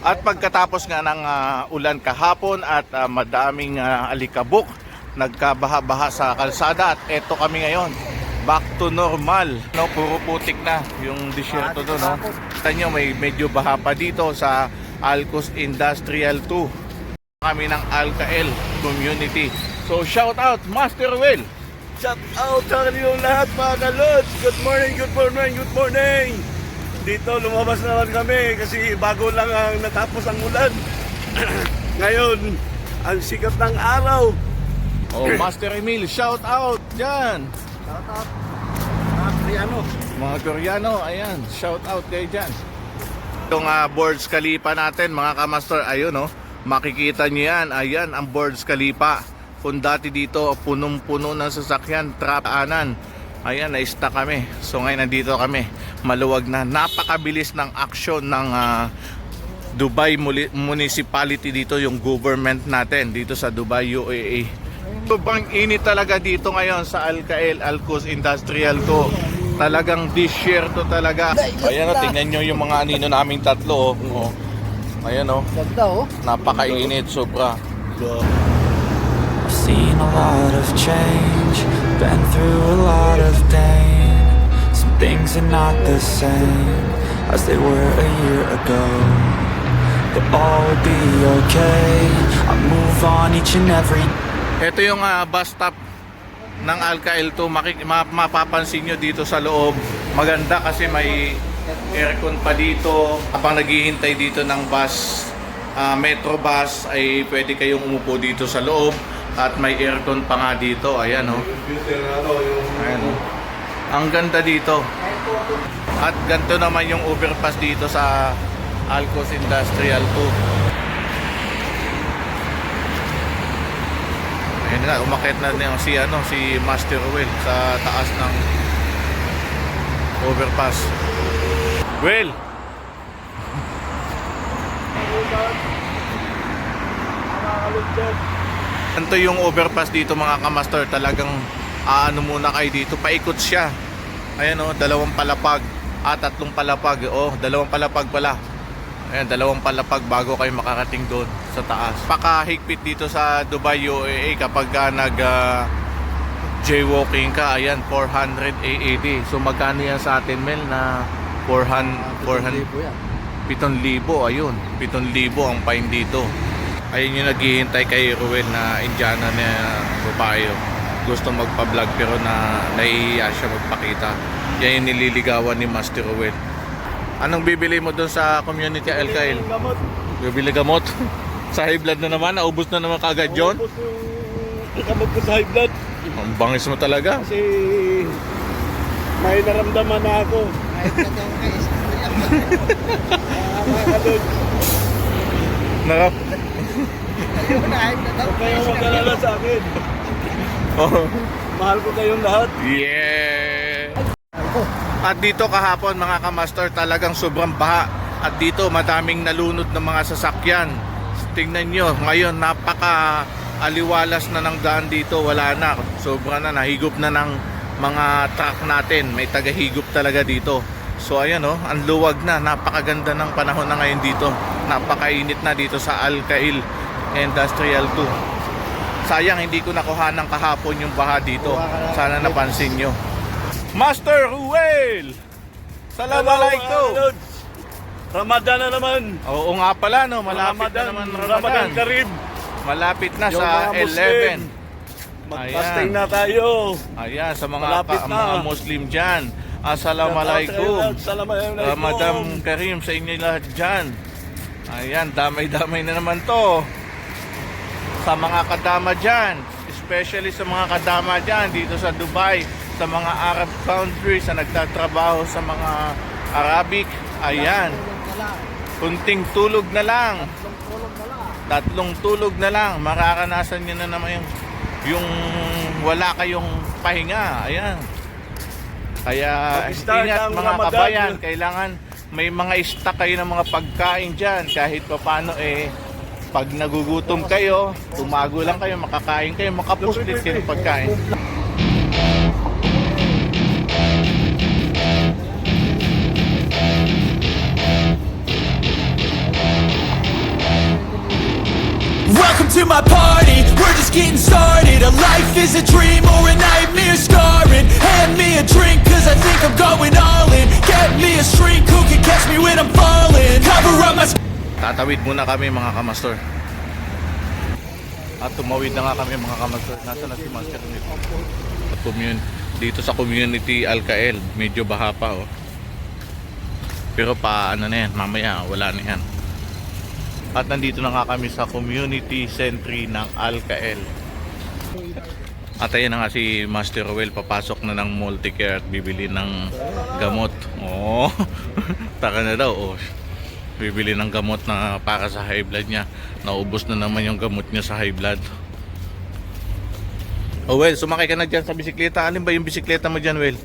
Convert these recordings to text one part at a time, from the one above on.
At pagkatapos nga ng ulan kahapon at madaming alikabok, nagkabaha-baha sa kalsada at eto kami ngayon. Back to normal. No, puro putik na yung disyerto doon, no. Kita nyo, may medyo baha pa dito sa Alcos Industrial 2. Kami ng Alcael Community. So shout out Master Will. Shout out sa kanilang lahat mga kalods. Good morning, good morning, good morning. Dito lumabas naman kami kasi bago lang ang natapos ang ulan. Ngayon, ang sikat ng araw. Oh, Master Emil, shout out dyan. Shout out mga Koreano. Mga Koreano, ayan, shout out kayo dyan. Yung Burj Khalifa natin, mga kamaster, ayun, no, makikita nyo yan, ayan ang Burj Khalifa. Kung dati dito punong-puno ng sasakyan, trap-anan, ayan, na-stuck kami. So ngayon nandito kami, maluwag na, napakabilis ng aksyon ng Dubai Municipality dito, yung government natin dito sa Dubai, UAE. Sobrang init talaga dito ngayon sa Alcael, Alcos Industrial 2. Talagang disyerto talaga. Ayan, tingnan nyo yung mga anino naming tatlo. Oh. Ayan, oh. Napakainit, sobra. I've seen a lot of change, been through a lot of pain. Some things are not the same as they were a year ago, but all will be okay. I move on each and every. Ito yung bus stop ng Alcael 2. Mapapansin nyo dito sa loob, maganda kasi may aircon pa dito. Habang naghihintay dito ng bus, metro bus, ay pwede kayong umupo dito sa loob. At may aircon pa nga dito. Ayan, oh. Ayan, oh. Ang ganda dito. At ganito naman yung overpass dito sa Alcos Industrial 2. Ayan na, umakyat na si Master Will sa taas ng overpass. Will! Ito yung overpass dito mga kamaster, talagang muna kayo dito, paikot siya. Ayan, oh, dalawang palapag at tatlong palapag. Oh, dalawang palapag pala. Ayan, dalawang palapag bago kayo makarating doon sa taas. Pakahigpit dito sa Dubai UAE kapag nag jaywalking ka. Ayan, 400 AED. So magkano yan sa atin, Mel? Na 7,000 ayun, 7,000 ang fine dito. Ayun yung naghihintay kay Ruel na Indiana na babae. Gusto magpa-vlog pero nahihiya siya magpakita. Yan yung nililigawan ni Master Ruel. Anong bibili mo doon sa community Alcael? Gamot. Bibili gamot? Sa high blood na naman? Naubos na naman kagad yun? Naubos yung gamot ko sa high blood. Ang bangis mo talaga. Kasi may naramdaman na ako. Mga kalods. Huwag kayong mag-alala sa akin. Oh. Mahal ko kayong lahat. Yeah! At dito kahapon mga kamaster, talagang sobrang baha. At dito madaming nalunod ng mga sasakyan. Tingnan nyo, ngayon napaka aliwalas na ng daan dito. Wala na, sobra na, nahigop na ng mga truck natin. May tagahigop talaga dito. So ayan, oh, ang luwag na, napakaganda ng panahon na ngayon dito. Napakainit na dito sa Alcael Industrial 2. Sayang hindi ko nakuha ng kahapon yung baha dito. Sana napansin nyo. Master Ruel! Assalamualaikum! Ramadan na naman. Oo nga pala, no, malapit na naman Ramadan. Karim. Malapit na Yung sa mga Muslim. 11. Mag-fasting na tayo. Ayan, sa mga, Malapit na. mga Muslim dyan. Assalamualaikum. Assalamualaikum. Ramadan Karim sa inyo lahat dyan. Ayan, damay-damay na naman to. Sa mga kadama dyan, especially sa mga kadama dyan dito sa Dubai, sa mga Arab countries na nagtatrabaho sa mga Arabic. Ayan, kunting tulog na lang, tatlong tulog na lang, mararanasan nyo na naman yung wala kayong pahinga. Ayan, kaya ingat mga kabayan, kailangan may mga stock kayo ng mga pagkain dyan. Kahit pa paano pag nagugutom kayo, tumago lang kayo, makakain kayo, makapuslit kayo ng pagkain. Welcome to my party, we're just getting started. A life is a dream or a nightmare scarring. Hand me a drink cause I think I'm going all in. Get me a shrink who can catch me when I'm falling. Cover up my Tatawid muna kami mga kamastor. At tumawid na nga kami mga kamastor. Nasaan na si Master nito? Dito sa community Alcael, medyo baha pa oh. Pero pa ano na yan, mamaya wala na yan. At nandito na nga kami sa community sentry ng Alcael. At ayan na nga si Master Rowell, papasok na ng multicare at bibili ng gamot. Oh, taka na daw oh. Bibili ng gamot na para sa high blood niya. Naubos na naman yung gamot niya sa high blood. Oh Well, sumakay ka na dyan sa bisikleta. Alin ba yung bisikleta mo dyan, Well?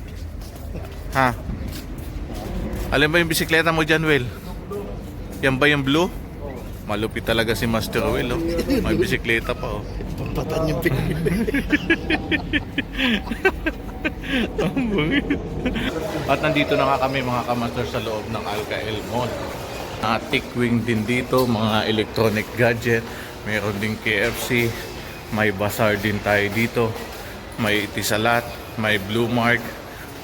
Ha? Alin ba yung bisikleta mo dyan, Well? Yan ba yung blue? Malupit talaga si Master Will, oh. May bisikleta pa, oh. Pampatan yung At nandito na nga kami mga kamaster sa loob ng Alcael Mall. Tikwing din dito, mga electronic gadget. Meron din KFC. May bazaar din tayo dito. May Itisalat, may Blue Mark.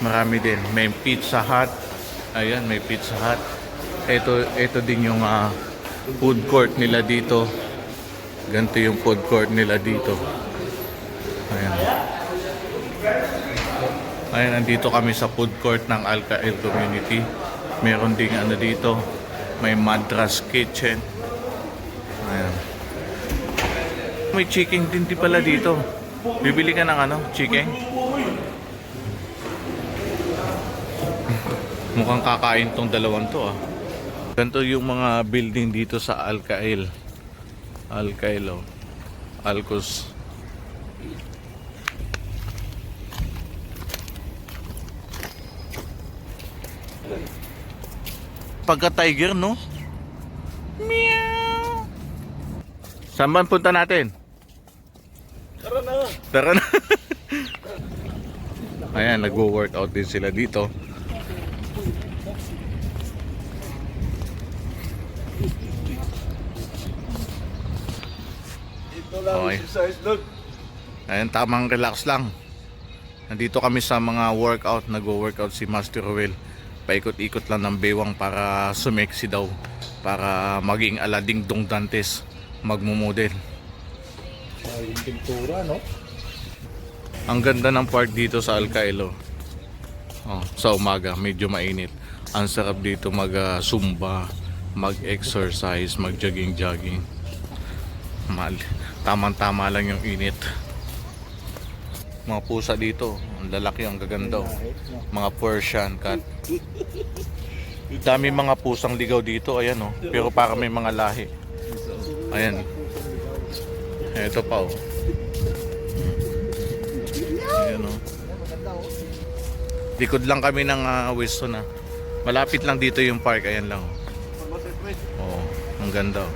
Marami din. May Pizza Hut. Ayan, may Pizza Hut. Ito din yung food court nila dito. Ganito yung food court nila dito. Ayan. Ayan, nandito kami sa food court ng Alcael Community. Meron ding ano dito. May Madras Kitchen. Ayan. May chicken din pala dito. Bibili ka ng ano? Chicken? Mukhang kakain tong dalawang to ah. Ganito yung mga building dito sa Alcael. Alcael, oh. Alcos. Pagka tiger, no? Meow. Saan ba punta natin? Tara na. Tara na. Ayan, nagwo-workout din sila dito. Okay. Exercise, look. Ayan, tamang relax lang. Nandito kami sa mga workout. Nagwo-workout si Master Rowell. Paikot-ikot lang ng bewang para sumeksi daw. Para maging Alading Dong Dantes. Magmumodel. Yung pintura, no? Ang ganda ng park dito sa Alcael. Sa umaga, medyo mainit. Ang sarap dito mag-zumba, mag-exercise, mag-jogging-jogging. Tamang-tama lang yung init. Mga pusa dito, ang lalaki, ang gaganda. Mga Persian cat. Dami mga pusang ligaw dito, ayan oh. Pero para may mga lahi. Ayan. Ito pa oh. Ayan oh. Likod lang kami ng Weston ah. Malapit lang dito yung park, ayan lang oh. Oo, ang ganda oh.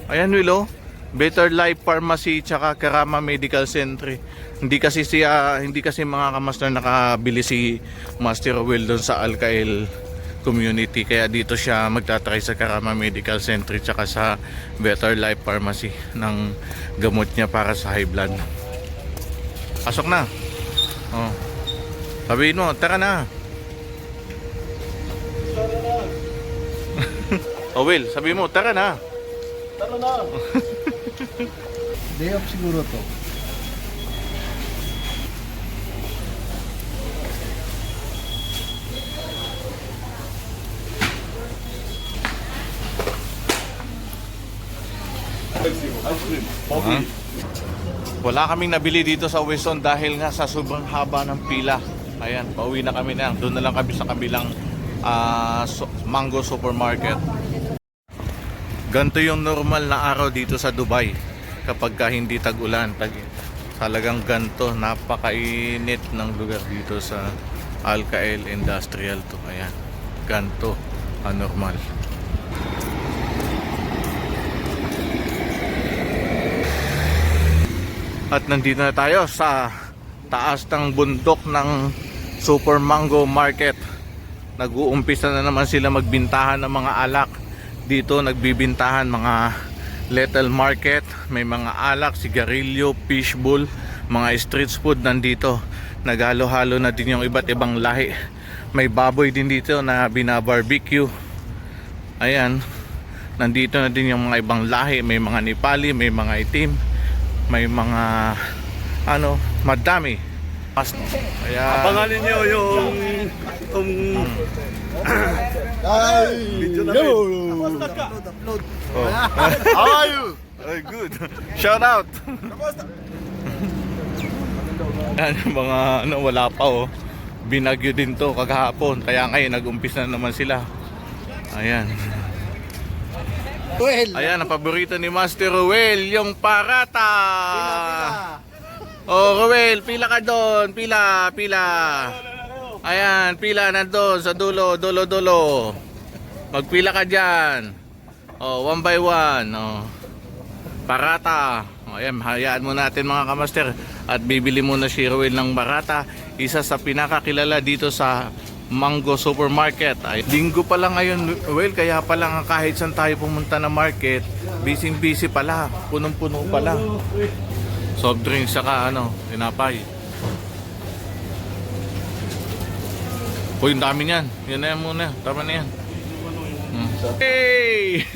Ayan Willow, Better Life Pharmacy tsaka Karama Medical Center. Hindi kasi mga kamaster nakabili si Master Will doon sa Alcael Community, kaya dito siya magtatry sa Karama Medical Center tsaka sa Better Life Pharmacy ng gamot niya para sa high blood. Pasok na. Oh. Sabihin mo, tara na. Oh Will, sabihin mo, tara na. Tara na. Day off siguro to. Wala kaming nabili dito sa Weston dahil nga sa sobrang haba ng pila. Ayan, pauwi na kami na. Doon na lang kami sa kabilang Mango Supermarket. Ganito yung normal na araw dito sa Dubai kapag hindi tag-ulan. Talagang ganito, napakainit ng lugar dito sa Alcael Industrial to. Ayan, ganito ang normal. At nandito na tayo sa taas ng bundok ng Super Mango Market. Nag-uumpisa na naman sila magbintahan ng mga alak. dito nagbibintahan mga little market, may mga alak, sigarilyo, fishbowl, mga street food nandito. Naghalo-halo na din yung iba't ibang lahi. May baboy din dito na binabarbecue. Ayan, nandito na din yung mga ibang lahi, may mga Nepali, may mga itim, may mga madami. Ayan. Abanganin nyo yung video na Oh. How are you? Good. Shout out. Yan yung mga wala pa binagyo din to kagahapon, kaya ngayon nag-umpisa na naman sila. Ayan. Ayan ang paborito ni Master Ruel, yung parata. Oh, Ruel, pila ka doon, pila. Ayan, pila nandun sa dulo. Magpila ka dyan. Oh, one by one. Oh. Parata. Oh, ayan, hayaan mo natin mga kamaster. At bibili muna si Ruel ng parata. Isa sa pinakakilala dito sa Mango Supermarket. Ay, linggo pa lang ngayon, Ruel. Kaya pa lang kahit saan tayo pumunta na market, busy pala. Punong-puno pala. Soft drinks saka tinapay. Uy, ang dami niyan. Yan na yan muna. Tama na yan. Hey!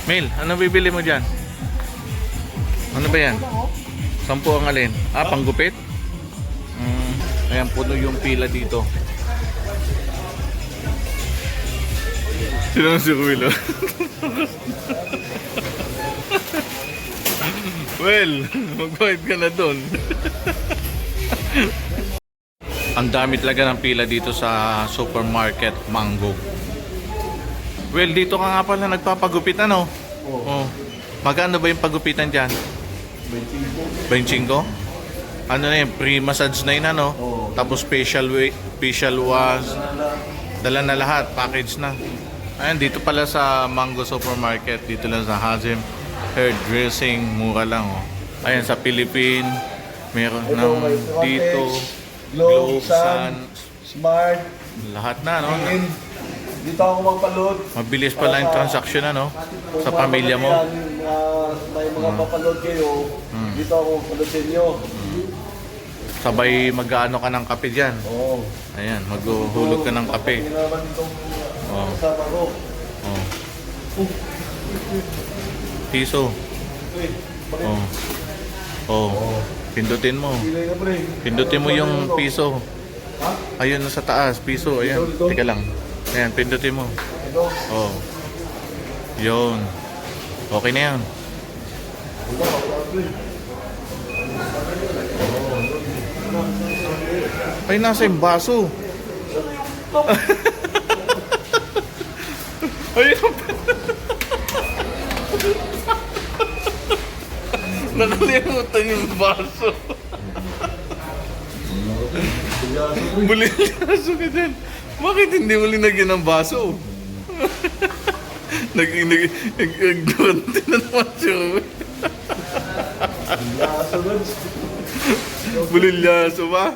Mel, ano bibili mo dyan? Ano ba yan? 10 ang alin? Panggupit? Ayan, puno yung pila dito. Sino si Ruilo? Well, magbayad ka na doon. Ang dami talaga ng pila dito sa supermarket Mango. Well, dito ka nga pala nagpapagupit Oh. Magkano ba yung pagupitan dyan? 25? Ano na yun? Pre-massage na yun Tapos facial wash. Dala na lahat. Package na. Ayan, dito pala sa Mango Supermarket. Dito lang sa Hazim. Hairdressing. Mura lang Ayan, sa Philippine. Meron ng dito. Glow, Sun. Smart. Lahat na Dito ako magpaload. Mabilis pala yung transaction sa pamilya mo. May mga papaload kayo. Dito ako magpaload sa inyo. Sabay mag-ano ka ng kape dyan. Oo. Ayan, maghuhulog ka ng kape. Hindi naman itong kasama ko. Piso. Pindutin mo. Pilay na pre. Pindutin mo yung piso. Ayun sa taas, piso. Ayan, teka lang. Ayan, pindutin mo. Yun. Okay na yan. Ay, nasa yung baso. Ayun. Nakalimutan yung baso. Bulilyaso ka dyan. Bakit hindi mo linagyan ng baso? Nag-guranti na naman siya. Bulilyaso ba?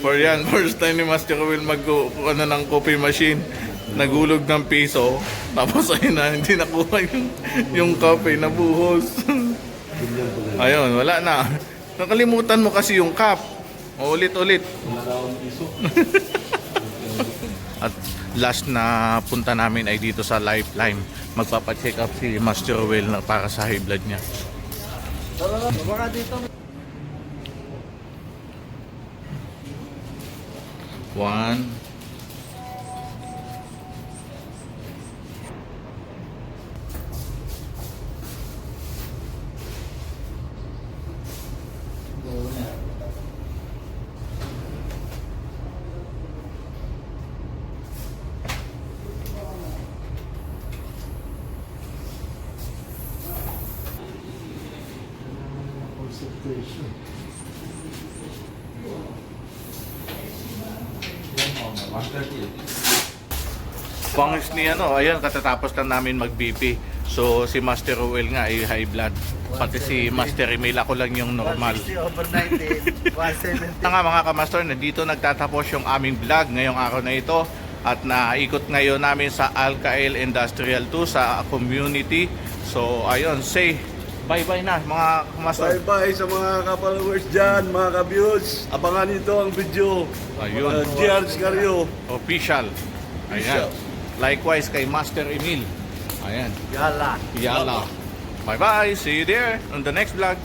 First time ni Master Will mag-kuha ng coffee machine. Nagulog ng piso. Tapos ayun na, hindi nakuha yung coffee, nabuhos. Ayun, wala na. Nakalimutan mo kasi yung cup. Ulit-ulit. At last na punta namin ay dito sa Lifeline. Magpapacheck up si Master Will na para sa high blood niya. Baka dito. 1. Pangis ni ayan, katatapos lang namin mag-BP. So si Master Ruel nga ay high blood. Pati si Master Emil, ako lang yung normal. Overnight 170. Nga mga kamaster, dito nagtatapos yung aming vlog ngayong araw na ito. At naikot ngayon namin sa Alcael Industrial 2 sa community. So ayun, say bye-bye na mga master. Bye-bye sa mga ka-followers dyan, mga ka-views. Abangan nito ang video. Ayun. GR Sicario. Official. Ayan. Likewise kay Master Emil. Ayan. Yala. Yala. Bye-bye. See you there on the next vlog.